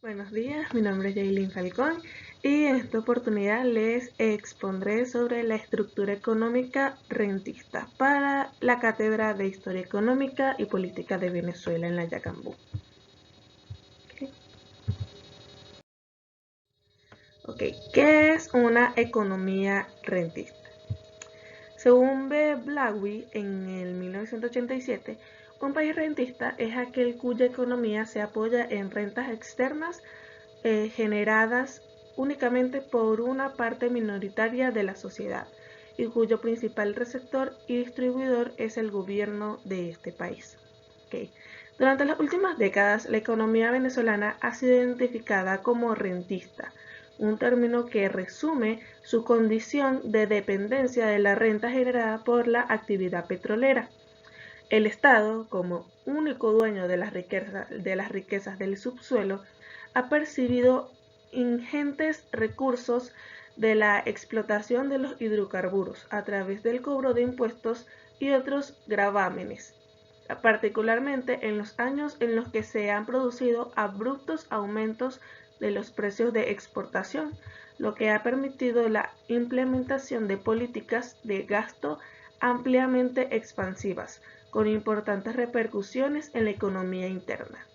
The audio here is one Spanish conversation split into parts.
Buenos días, mi nombre es Jaylin Falcón y en esta oportunidad les expondré sobre la estructura económica rentista para la Cátedra de Historia Económica y Política de Venezuela en la Yacambú. ¿Qué es una economía rentista? Según B. Blackwell en el 1987, un país rentista es aquel cuya economía se apoya en rentas externas generadas únicamente por una parte minoritaria de la sociedad y cuyo principal receptor y distribuidor es el gobierno de este país. Durante las últimas décadas, la economía venezolana ha sido identificada como rentista, un término que resume su condición de dependencia de la renta generada por la actividad petrolera. El Estado, como único dueño de las riquezas del subsuelo, ha percibido ingentes recursos de la explotación de los hidrocarburos a través del cobro de impuestos y otros gravámenes, particularmente en los años en los que se han producido abruptos aumentos de los precios de exportación, lo que ha permitido la implementación de políticas de gasto ampliamente expansivas, con importantes repercusiones en la economía interna.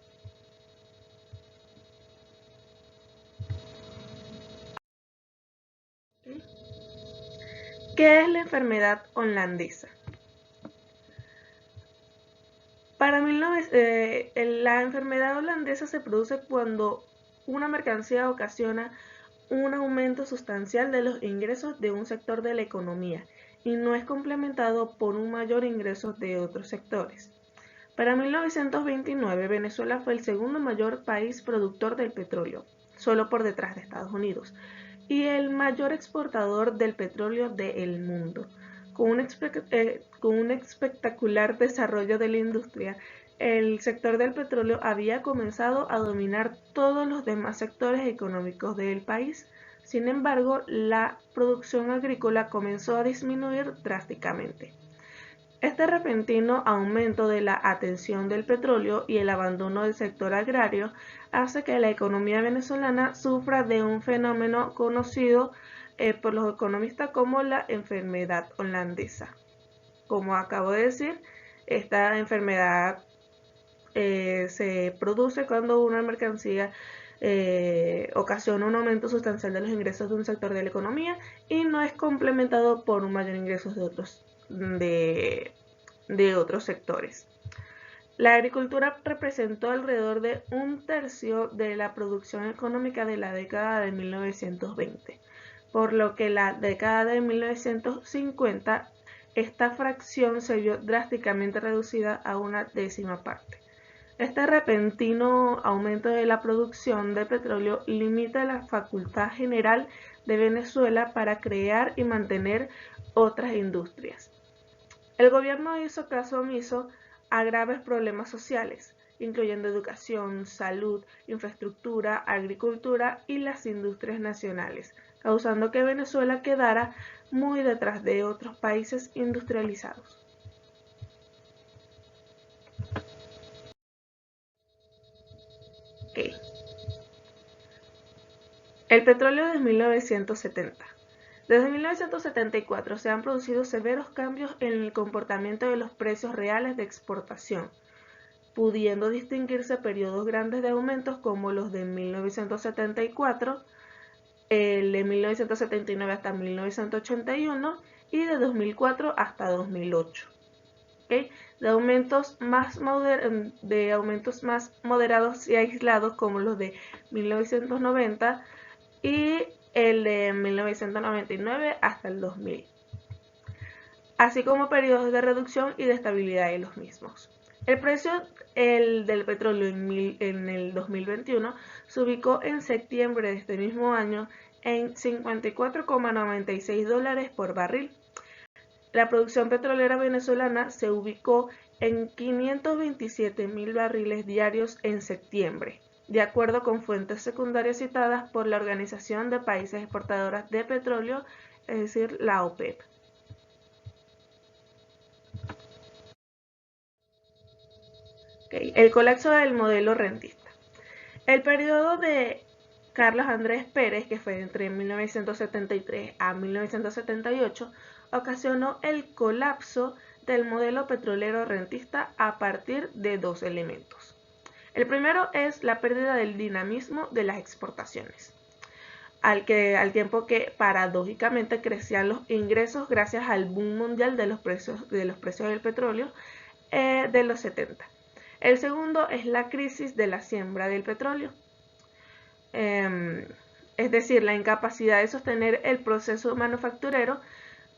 ¿Qué es la enfermedad holandesa? La enfermedad holandesa se produce cuando una mercancía ocasiona un aumento sustancial de los ingresos de un sector de la economía y no es complementado por un mayor ingreso de otros sectores. Para 1929, Venezuela fue el segundo mayor país productor del petróleo, solo por detrás de Estados Unidos, y el mayor exportador del petróleo del mundo. Con un espectacular desarrollo de la industria, el sector del petróleo había comenzado a dominar todos los demás sectores económicos del país. Sin embargo, la producción agrícola comenzó a disminuir drásticamente. Este repentino aumento de la atención del petróleo y el abandono del sector agrario hace que la economía venezolana sufra de un fenómeno conocido por los economistas como la enfermedad holandesa. Como acabo de decir, esta enfermedad se produce cuando una mercancía ocasiona un aumento sustancial de los ingresos de un sector de la economía y no es complementado por un mayor ingreso de otros sectores. La agricultura representó alrededor de un tercio de la producción económica de la década de 1920, por lo que la década de 1950 esta fracción se vio drásticamente reducida a una décima parte. Este repentino aumento de la producción de petróleo limita la facultad general de Venezuela para crear y mantener otras industrias. El gobierno hizo caso omiso a graves problemas sociales, incluyendo educación, salud, infraestructura, agricultura y las industrias nacionales, causando que Venezuela quedara muy detrás de otros países industrializados. El petróleo de 1970. Desde 1974 se han producido severos cambios en el comportamiento de los precios reales de exportación, pudiendo distinguirse periodos grandes de aumentos como los de 1974, el de 1979 hasta 1981 y de 2004 hasta 2008. De aumentos más moderados y aislados como los de 1990 y el de 1999 hasta el 2000, así como periodos de reducción y de estabilidad de los mismos. El precio del petróleo en el 2021 se ubicó en septiembre de este mismo año en $54,96 por barril. La producción petrolera venezolana se ubicó en 527.000 barriles diarios en septiembre, de acuerdo con fuentes secundarias citadas por la Organización de Países Exportadores de Petróleo, es decir, la OPEP. El colapso del modelo rentista. El periodo de Carlos Andrés Pérez, que fue entre 1973 a 1978, ocasionó el colapso del modelo petrolero rentista a partir de dos elementos. El primero es la pérdida del dinamismo de las exportaciones, al tiempo que paradójicamente crecían los ingresos gracias al boom mundial de los precios del petróleo de los 70. El segundo es la crisis de la siembra del petróleo, es decir, la incapacidad de sostener el proceso manufacturero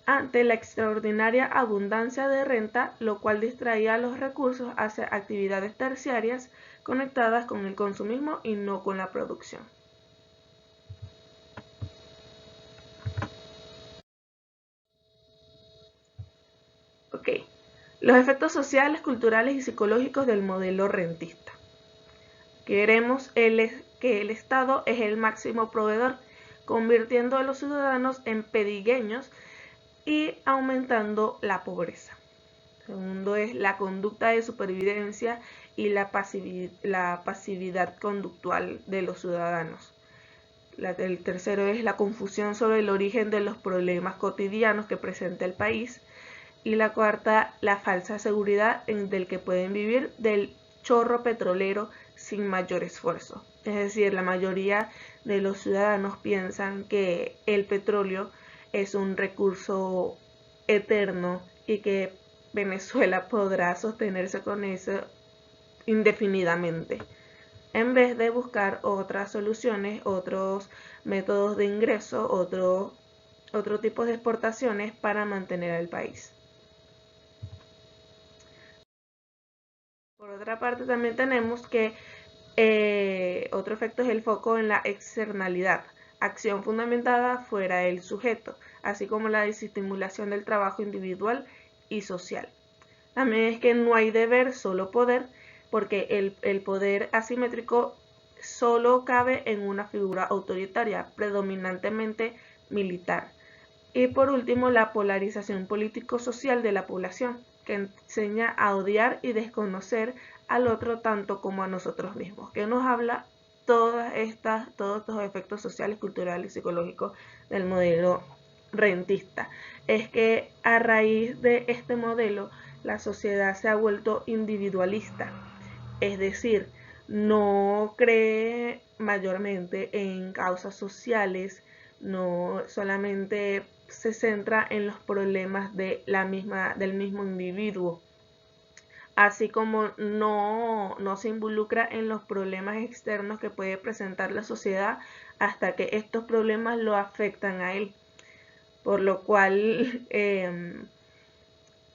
ante la extraordinaria abundancia de renta, lo cual distraía los recursos hacia actividades terciarias conectadas con el consumismo y no con la producción. Ok, los efectos sociales, culturales y psicológicos del modelo rentista. Queremos que el Estado es el máximo proveedor, convirtiendo a los ciudadanos en pedigueños y aumentando la pobreza. Segundo es la conducta de supervivencia y la pasividad conductual de los ciudadanos. El tercero es la confusión sobre el origen de los problemas cotidianos que presenta el país. Y la cuarta, la falsa seguridad del que pueden vivir del chorro petrolero sin mayor esfuerzo. Es decir, la mayoría de los ciudadanos piensan que el petróleo es un recurso eterno y que Venezuela podrá sostenerse con eso indefinidamente, en vez de buscar otras soluciones, otros métodos de ingreso, otro tipo de exportaciones para mantener al país. Por otra parte, también tenemos que otro efecto es el foco en la externalidad, acción fundamentada fuera del sujeto, así como la desestimulación del trabajo individual y social. También es que no hay deber, solo poder, porque el poder asimétrico solo cabe en una figura autoritaria, predominantemente militar. Y por último, la polarización político-social de la población, que enseña a odiar y desconocer al otro tanto como a nosotros mismos, que nos habla todos estos efectos sociales, culturales y psicológicos del modelo rentista. Es que a raíz de este modelo la sociedad se ha vuelto individualista, es decir, no cree mayormente en causas sociales, no solamente se centra en los problemas del mismo individuo, así como no se involucra en los problemas externos que puede presentar la sociedad hasta que estos problemas lo afectan a él, por lo cual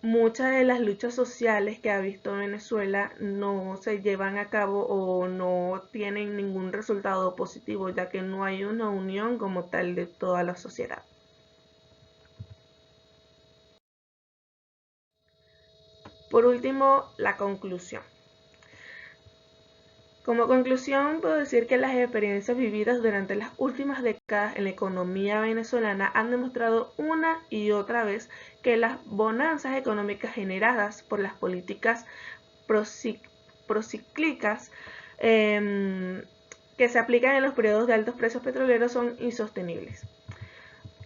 muchas de las luchas sociales que ha visto Venezuela no se llevan a cabo o no tienen ningún resultado positivo, ya que no hay una unión como tal de toda la sociedad. Por último, la conclusión. Como conclusión, puedo decir que las experiencias vividas durante las últimas décadas en la economía venezolana han demostrado una y otra vez que las bonanzas económicas generadas por las políticas procíclicas que se aplican en los periodos de altos precios petroleros son insostenibles.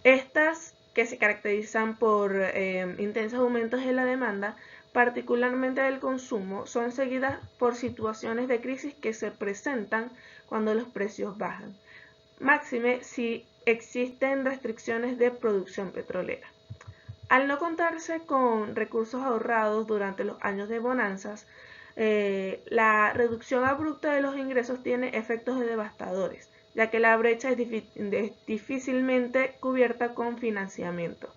Estas, que se caracterizan por intensos aumentos en la demanda, particularmente del consumo, son seguidas por situaciones de crisis que se presentan cuando los precios bajan, máxime si existen restricciones de producción petrolera. Al no contarse con recursos ahorrados durante los años de bonanzas, la reducción abrupta de los ingresos tiene efectos devastadores, ya que la brecha es difícilmente cubierta con financiamiento,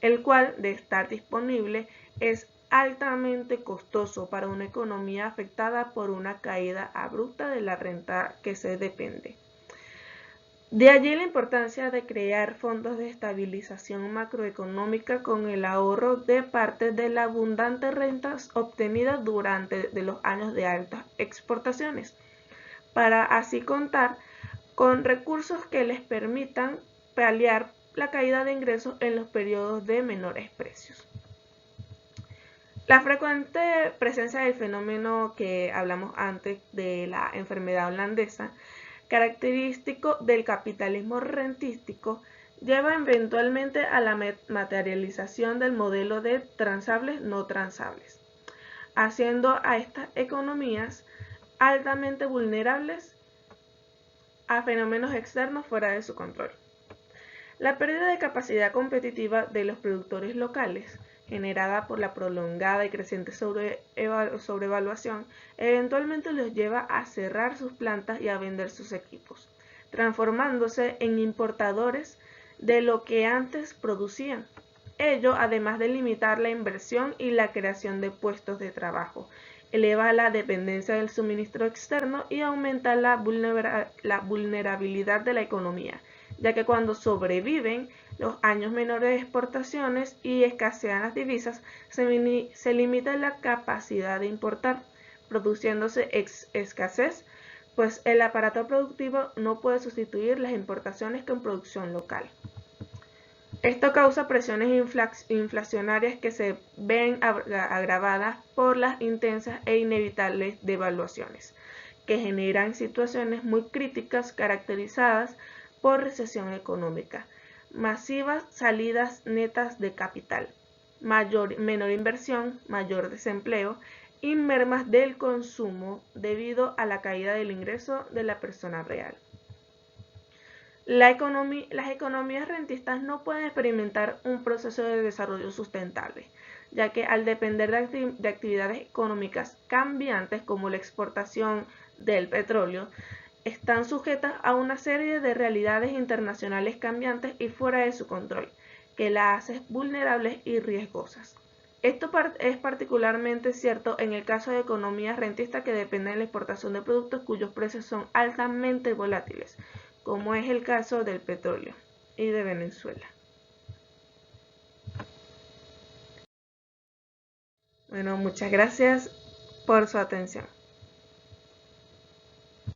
el cual, de estar disponible, es altamente costoso para una economía afectada por una caída abrupta de la renta que se depende. De allí la importancia de crear fondos de estabilización macroeconómica con el ahorro de parte de las abundantes rentas obtenidas durante los años de altas exportaciones, para así contar con recursos que les permitan paliar la caída de ingresos en los periodos de menores precios. La frecuente presencia del fenómeno que hablamos antes de la enfermedad holandesa, característico del capitalismo rentístico, lleva eventualmente a la materialización del modelo de transables no transables, haciendo a estas economías altamente vulnerables a fenómenos externos fuera de su control. La pérdida de capacidad competitiva de los productores locales, generada por la prolongada y creciente sobrevaluación, eventualmente los lleva a cerrar sus plantas y a vender sus equipos, transformándose en importadores de lo que antes producían. Ello, además de limitar la inversión y la creación de puestos de trabajo, eleva la dependencia del suministro externo y aumenta la vulnerabilidad de la economía, ya que cuando sobreviven los años menores de exportaciones y escasean las divisas, se limita la capacidad de importar, produciéndose escasez, pues el aparato productivo no puede sustituir las importaciones con producción local. Esto causa presiones inflacionarias que se ven agravadas por las intensas e inevitables devaluaciones, que generan situaciones muy críticas caracterizadas por recesión económica, masivas salidas netas de capital, menor inversión, mayor desempleo y mermas del consumo debido a la caída del ingreso de la persona real. Las economías rentistas no pueden experimentar un proceso de desarrollo sustentable, ya que al depender de actividades económicas cambiantes como la exportación del petróleo, están sujetas a una serie de realidades internacionales cambiantes y fuera de su control, que las hacen vulnerables y riesgosas. Esto es particularmente cierto en el caso de economías rentistas que dependen de la exportación de productos cuyos precios son altamente volátiles, como es el caso del petróleo y de Venezuela. Bueno, muchas gracias por su atención.